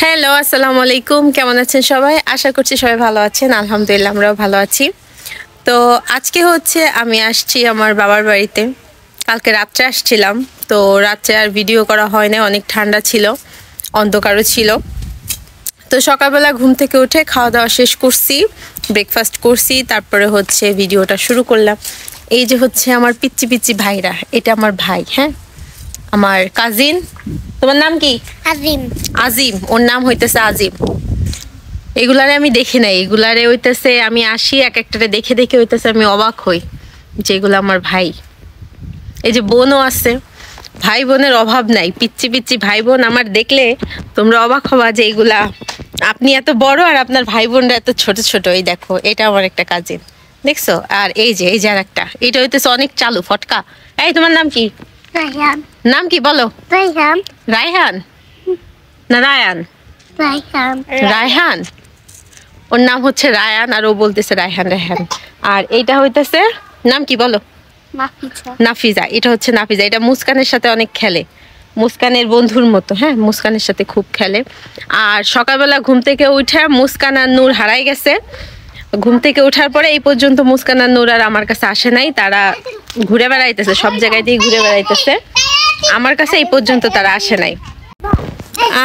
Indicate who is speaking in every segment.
Speaker 1: Hello, আসসালামু আলাইকুম। কেমন আছেন সবাই? আশা করছি সবাই ভালো আছেন। আলহামদুলিল্লাহ আমরাও ভালো আছি। তো আজকে হচ্ছে আমি আসছি আমার বাবার বাড়িতে। কালকে রাত্রে আসছিলাম, তো রাত্রে আর ভিডিও করা হয় না, অনেক ঠান্ডা ছিল, অন্ধকারও ছিল। তো সকালবেলা ঘুম থেকে উঠে খাওয়া দাওয়া শেষ করছি, ব্রেকফাস্ট করছি, তারপরে হচ্ছে ভিডিওটা শুরু করলাম। এই যে হচ্ছে আমার পিচ্চি পিচ্চি ভাইরা, এটা আমার ভাই, হ্যাঁ আমার কাজিন। তোমার নাম কি?
Speaker 2: আজিম।
Speaker 1: আজিম, ওর নাম হইতেছে আজিম। এগুলারে আমি দেখি নাই, এগুলারে হইতেছে আমি আসি এক একটারে দেখে দেখে হইতেছে আমি অবাক হই যে এগুলো আমার ভাই। এই যে বোনও আছে, ভাই বোনের অভাব নাই, পিচ্চি পিচ্চি ভাই বোন আমার দেখলে তোমরা অবাক হবা যে এগুলা আপনি এত বড় আর আপনার ভাই বোনরা এত ছোট ছোট। এই দেখো, এটা আমার একটা কাজিন, দেখছো? আর এই যে আর একটা, এটা হইতেছে অনেক চালু ফটকা। এই তোমার নাম কি?
Speaker 2: রায়হান।
Speaker 1: নাম কি বলো?
Speaker 2: রায়হান।
Speaker 1: রায়হান না রায়ান?
Speaker 2: রায়হান।
Speaker 1: রায়হান, ওর নাম হচ্ছে রায়ান আর ও বলতেছে রায়হান রায়হান। আর এইটা হইতেছে নাম কি বলো?
Speaker 2: নাফিসা।
Speaker 1: নাফিজা, এটা হচ্ছে নাফিজা। এটা মুস্কানের সাথে অনেক খেলে, মুস্কানের বন্ধুর মতো, হ্যাঁ মুস্কানের সাথে খুব খেলে। আর সকালবেলা ঘুম থেকে উঠে মুস্কান আর নূর হারাই গেছে। ঘুম থেকে ওঠার পরে এই পর্যন্ত মুস্কান আর নূর আর আমার কাছে আসে নাই, তারা ঘুরে বেড়াইতেছে, সব জায়গায় দিয়ে ঘুরে বেড়াইতেছে, আমার কাছে এই পর্যন্ত তারা আসে নাই।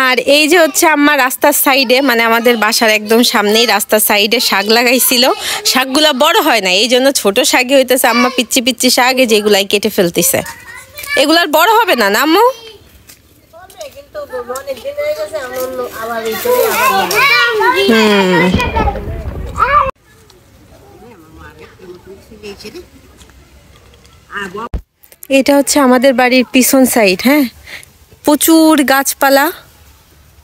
Speaker 1: আর এই যে হচ্ছে আমার রাস্তার সাইডে, মানে আমাদের বাসার একদম সামনেই রাস্তার সাইডে শাক লাগাইছিল, শাকগুলা বড় হয় না, এই জন্য ছোট শাকই হইতেছে আম্মা পিচ্চি পিচ্চি শাক যেগুলাই কেটে ফেলতেছে। এগুলার বড় হবে না না আম্মু? এটা হচ্ছে আমাদের বাড়ির পিছন সাইড, হ্যাঁ প্রচুর গাছপালা।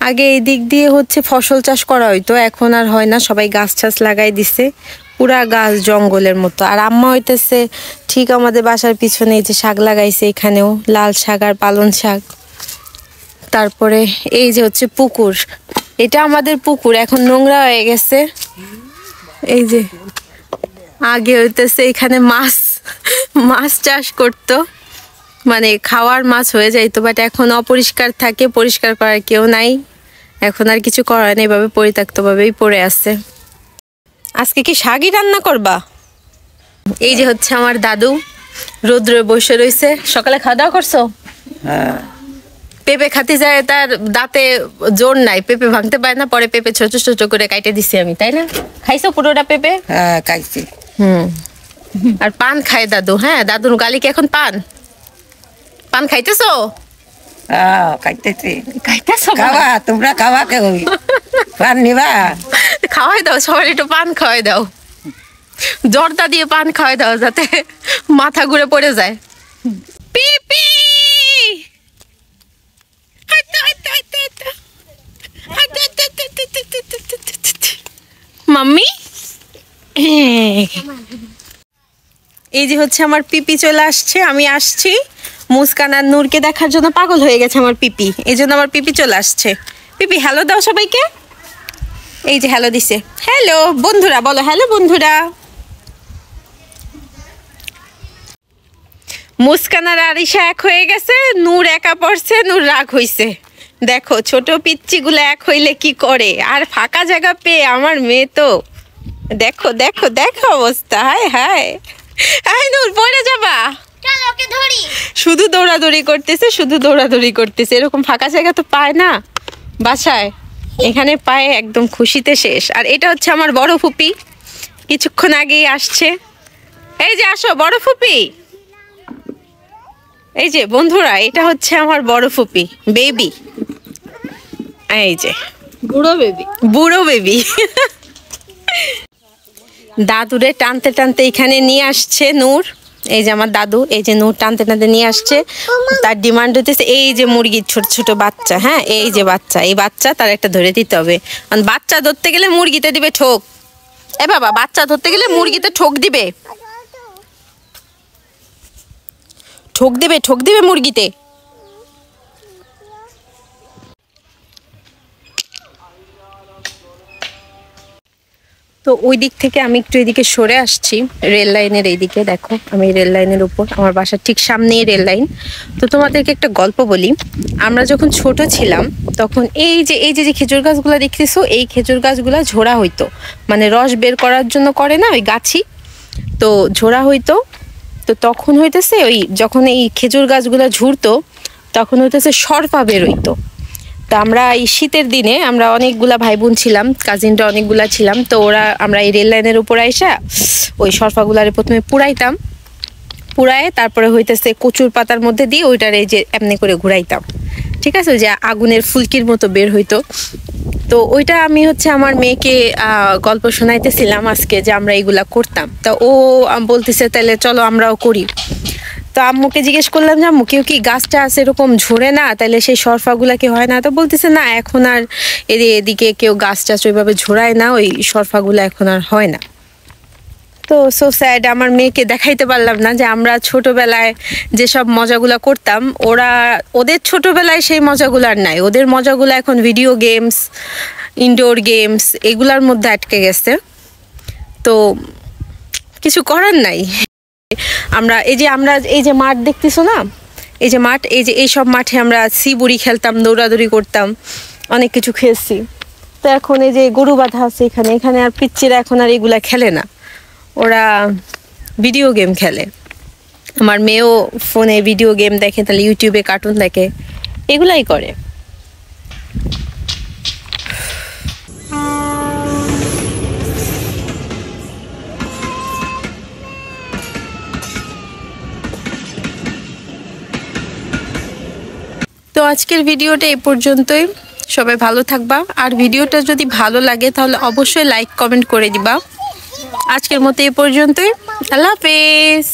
Speaker 1: আগে এই দিক দিয়ে হচ্ছে ফসল চাষ করা হইতো, এখন আর হয় না, সবাই গাছ টাছ লাগাই দিছে, পুরা গাছ জঙ্গলের মতো। আর আম্মা হইতেছে ঠিক আমাদের বাসার পিছনে এই যে শাক লাগাইছে, এখানেও লাল শাক আর পালন শাক। তারপরে এই যে হচ্ছে পুকুর, এটা আমাদের পুকুর, এখন নোংরা হয়ে গেছে। এই যে আগে হইতেছে এখানে মাছ মাছ চাষ করতো, মানে খাওয়ার মাছ হয়ে যাইতো, বাট এখন অপরিষ্কার থাকে, পরিষ্কার করার কেউ নাই, এখন আর কিছু করার নেই, এভাবে পরিত্যক্ত ভাবেই পড়ে আছে। আজকে কি শাকই রান্না করবা? এই যে হচ্ছে আমার দাদু রৌদ্রে বসে রয়েছে। সকালে খাওয়া দাওয়া করছো?
Speaker 3: হ্যাঁ।
Speaker 1: পেঁপে খাতে যায়, তার দাঁতে জোর নাই, পেঁপে ভাঙতে পারে না, পরে পেঁপে ছোট ছোট করে কাইটে দিছি আমি, তাই না? খাইছো পুরোটা পেঁপে?
Speaker 3: হ্যাঁ খাইছি।
Speaker 1: আর পান খায় দাদু, হ্যাঁ দাদুর গালি কি এখন পান? পান খাইতেছো?
Speaker 3: খাইতেছি।
Speaker 1: খাইতেছো?
Speaker 3: খাওয়া, তোমরা খাওয়া কে হই পান নিবা?
Speaker 1: খাওয়াই দাও, সবাই একটু পান খাওয়াই দাও, জর্দা দিয়ে পান খাওয়াই দাও যাতে মাথা ঘুরে পড়ে যায়। পিপি মাম্মি, এই যে হচ্ছে আমার পিপি চলে আসছে, আমি আসছি। মুস্কান আর নূরকে দেখার জন্য পাগল হয়ে গেছে আমার পিপি, এই জন্য আমার পিপি চলে আসছে। পিপি হ্যালো দাও সবাইকে। এই যে হ্যালো দিছে, হ্যালো বন্ধুরা বলো, হ্যালো বন্ধুরা। মুস্কান আর আরিশা এক হয়ে গেছে, নূর একা পড়ছে, নূর রাগ হইছে। দেখো ছোট পিচ্চিগুলো এক হইলে কি করে, আর ফাঁকা জায়গা পেয়ে আমার মেয়ে তো দেখো দেখো দেখো অবস্থা, হায় হায়। আই নূর পড়ে যাবা,
Speaker 2: চলো ওকে ধরি।
Speaker 1: শুধু দৌড়াদৌড়ি করতেছে, শুধু দৌড়াদৌড়ি করতেছে, এরকম ফাঁকা জায়গা তো পায় না বাসায়, এখানে পায়ে একদম খুশিতে শেষ। আর এটা হচ্ছে আমার বড় ফুপি, কিছুক্ষণ আগেই আসছে। এই যে আসো বড় ফুপি, এই যে বন্ধুরা এটা হচ্ছে আমার বড় ফুপি বেবি, এই যে
Speaker 2: বুড়ো বেবি।
Speaker 1: বুড়ো বেবি। দাদুরে টানতে টানতে এখানে নিয়ে আসছে নূর, এই যে আমার দাদু, এই যে নূর টানতে টানতে নিয়ে আসছে। তার ডিমান্ড হতেছে এই যে মুরগির ছোট ছোট বাচ্চা, হ্যাঁ এই যে বাচ্চা, এই বাচ্চা তার একটা ধরে দিতে হবে, কারণ বাচ্চা ধরতে গেলে মুরগিতে দিবে ঠোক। এ বাবা, বাচ্চা ধরতে গেলে মুরগিতে ঠোক দিবে, ঠোক দিবে, ঠোক দিবে মুরগিতে। তো ওই দিক থেকে আমি একটু এদিকে সরে আসছি, রেল লাইনের এইদিকে। দেখো আমি রেল লাইনের উপর, আমার বাসার ঠিক সামনেই রেল লাইন। তো তোমাদেরকে একটা গল্প বলি। আমরা যখন ছোট ছিলাম তখন এই যে খেজুর গাছগুলো দেখতেছো, এই খেজুর গাছগুলো ঝোড়া হইতো, মানে রস বের করার জন্য করে না ওই গাছি, তো ঝোড়া হইতো। তো তখন হইতেছে ওই যখন এই খেজুর গাছগুলো ঝুরতো তখন হইতেছে সরপা বের হইতো। তো আমরা এই শীতের দিনে আমরা অনেকগুলা ভাই বোন ছিলাম, কাজিনরা অনেকগুলা ছিলাম। তো আমরা এই রেল লাইনের উপর আইসা ওই সরপাগুলারে প্রথমে পুড়াইতাম, পুড়ায় তারপরে হইতেছে কচুর পাতার মধ্যে দিয়ে ওইটার এই যে এমনি করে ঘুরাইতাম, ঠিক আছে, যে আগুনের ফুলকির মতো বের হইতো। তো ওইটা আমি হচ্ছে আমার মেয়েকে গল্প শোনাইতেছিলাম আজকে, যে আমরা এইগুলা করতাম। তা ও বলতেছে তাহলে চলো আমরাও করি। তো আম্মুকে জিজ্ঞেস করলাম যে আম্মু কেউ কি গাছটা আছে এরকম ঝরে না, তাহলে সেই সরফাগুলা কি হয় না? তো বলতেছে না, এখন আর এদিকে কেউ গাছ টাছ ওইভাবে ঝোড়ায় না, ওই সরফাগুলা এখন আর হয় না। তো সো স্যাড, আমার মেয়েকে দেখাইতে পারলাম না যে আমরা ছোটবেলায় যেসব মজাগুলা করতাম, ওদের ছোটবেলায় সেই মজাগুলো আর নাই। ওদের মজাগুলো এখন ভিডিও গেমস, ইনডোর গেমস এগুলার মধ্যে আটকে গেছে। তো কিছু করার নাই। আমরা এই যে মাঠ দেখতেছো না, এই যে মাঠ, এই সব মাঠে আমরা সিবুড়ি খেলতাম, দৌড়াদৌড়ি করতাম, অনেক কিছু খেলছি। তো এখন এই যে গরু বাঁধা আছে এখানে আর পিচ্চিরা এখন আর এগুলা খেলে না, ওরা ভিডিও গেম খেলে। আমার মেয়েও ফোনে ভিডিও গেম দেখে, তাহলে ইউটিউবে কার্টুন দেখে, এগুলাই করে। তো আজকের ভিডিওটা এই পর্যন্তই। সবাই ভালো থাকবা, আর ভিডিওটা যদি ভালো লাগে তাহলে অবশ্যই লাইক কমেন্ট করে দিবা। আজকের মতো এই পর্যন্তই। আল্লাহ হাফেজ।